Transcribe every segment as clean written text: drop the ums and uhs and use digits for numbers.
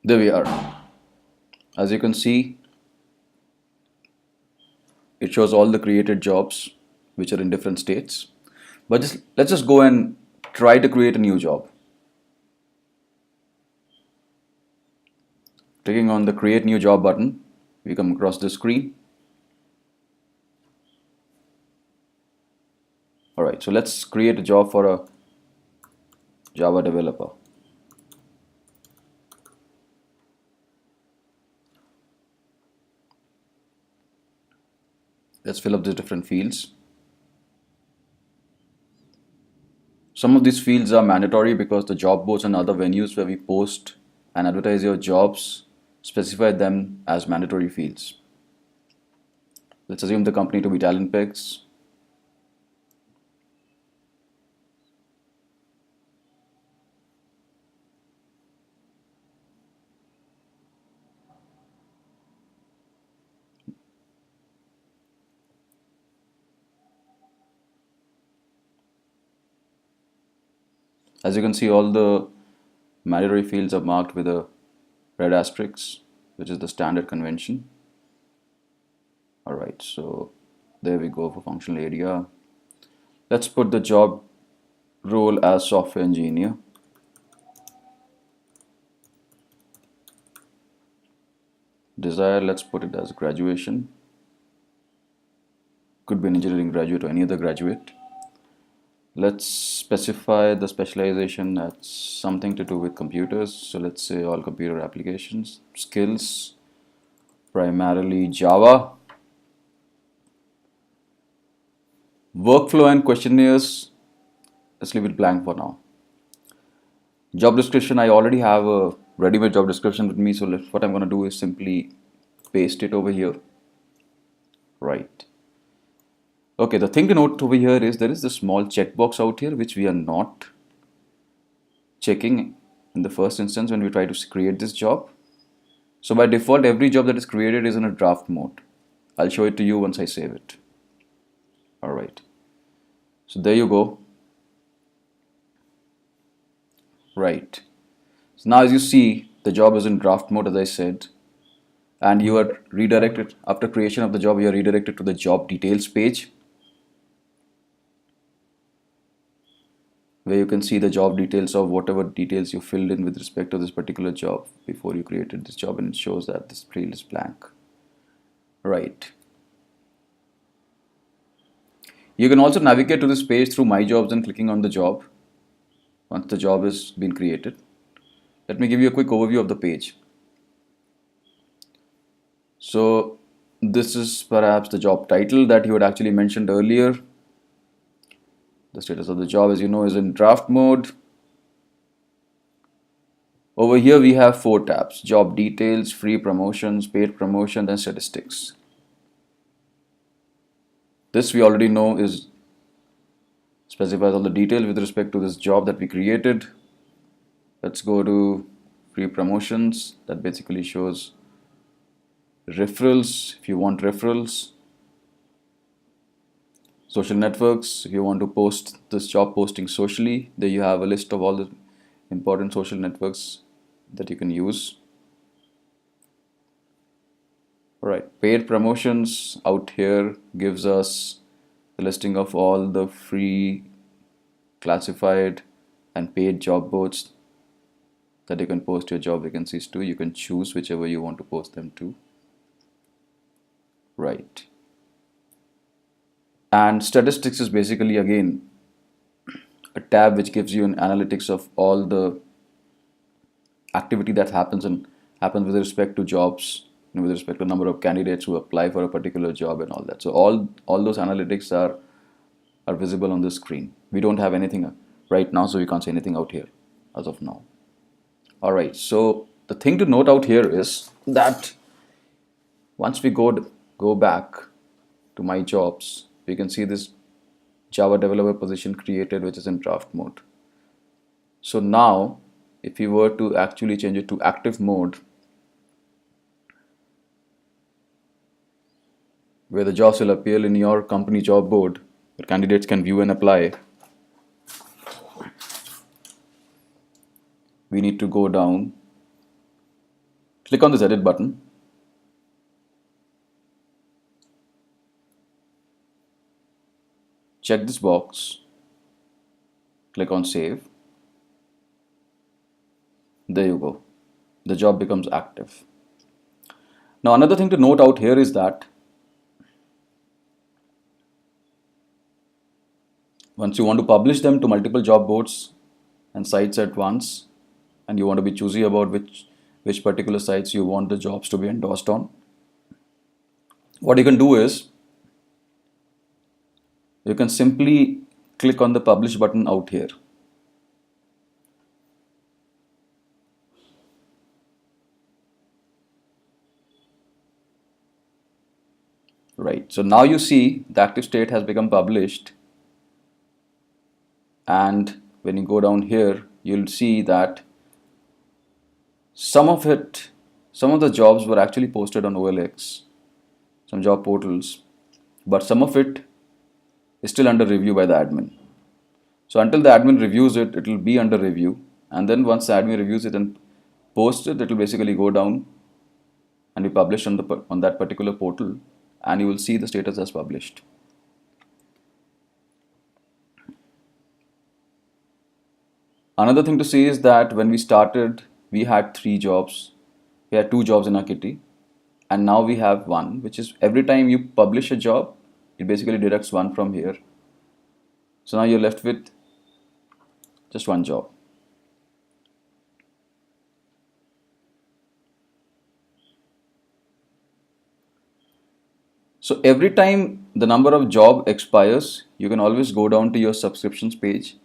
There we are. As you can see, it shows all the created jobs which are in different states. But let's just go and try to create a new job. Clicking on the create new job button, we come across this screen. Alright, so let's create a job for a Java developer. Let's fill up the different fields. Some of these fields are mandatory because the job boards and other venues where we post and advertise your jobs specify them as mandatory fields. Let's assume the company to be Talentpegs. As you can see, all the mandatory fields are marked with a red asterisk, which is the standard convention. Alright, so there we go for functional area. Let's put the job role as software engineer. Desire, let's put it as graduation. Could be an engineering graduate or any other graduate. Let's specify the specialization as something to do with computers. So let's say all computer applications. Skills, primarily Java. Workflow and questionnaires, let's leave it blank for now. Job description, I already have a ready-made job description with me, so what I'm going to do is simply paste it over here. Right. Okay, the thing to note over here is there is this small checkbox out here which we are not checking in the first instance when we try to create this job. So by default, every job that is created is in a draft mode. I'll show it to you once I save it. Alright. So there you go. Right. So now as you see, the job is in draft mode as I said. And you are redirected, after creation of the job, you are redirected to the job details page, where you can see the job details of whatever details you filled in with respect to this particular job before you created this job, and it shows that this field is blank. Right. You can also navigate to this page through My Jobs and clicking on the job once the job has been created. Let me give you a quick overview of the page. So this is perhaps the job title that you had actually mentioned earlier. The status of the job, as you know, is in draft mode. Over here we have 4 tabs: job details, free promotions, paid promotions, and statistics. This we already know is specifies all the details with respect to this job that we created. Let's go to free promotions. That basically shows referrals if you want referrals. Social networks, if you want to post this job posting socially, there you have a list of all the important social networks that you can use. Alright, paid promotions out here gives us the listing of all the free, classified and paid job boards that you can post your job vacancies to. You can choose whichever you want to post them to. Right. And statistics is basically again a tab which gives you an analytics of all the activity that happens with respect to jobs, with respect to the number of candidates who apply for a particular job and all that. So all those analytics are visible on the screen. We don't have anything right now, so we can't say anything out here as of now. Alright, so the thing to note out here is that once we go back to My Jobs, we can see this Java developer position created, which is in draft mode. So now if you were to actually change it to active mode, where the jobs will appear in your company job board, where candidates can view and apply, we need to go down Click on this edit button. Check this box. Click on save. There you go. The job becomes active. Now, another thing to note out here is that once you want to publish them to multiple job boards and sites at once, and you want to be choosy about which particular sites you want the jobs to be endorsed on, what you can do is you can simply click on the publish button out here. Right. So now you see the active state has become published, and when you go down here, you'll see that some of the jobs were actually posted on OLX, some job portals, but some of it is still under review by the admin. So until the admin reviews it, it will be under review, and then once the admin reviews it and posts it, it will basically go down and be published on that particular portal, and you will see the status as published. Another thing to see is that when we started, we had 3 jobs. We had 2 jobs in our kitty, and now we have one, which is every time you publish a job, it basically deducts one from here. So now you're left with just one job. So every time the number of job expires, you can always go down to your subscriptions page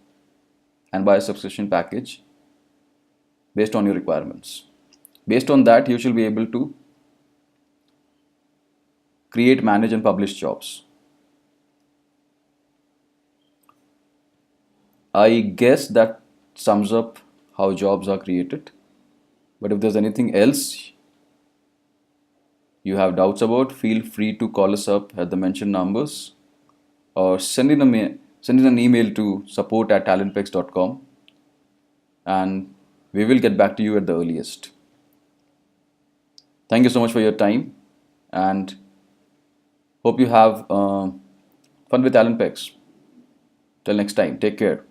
and buy a subscription package based on your requirements. Based on that, you shall be able to create, manage, and publish jobs. I guess that sums up how jobs are created. But if there's anything else you have doubts about, feel free to call us up at the mentioned numbers, or send in an email to support@talentpegs.com, and we will get back to you at the earliest. Thank you so much for your time, and hope you have fun with Talentpegs. Till next time, take care.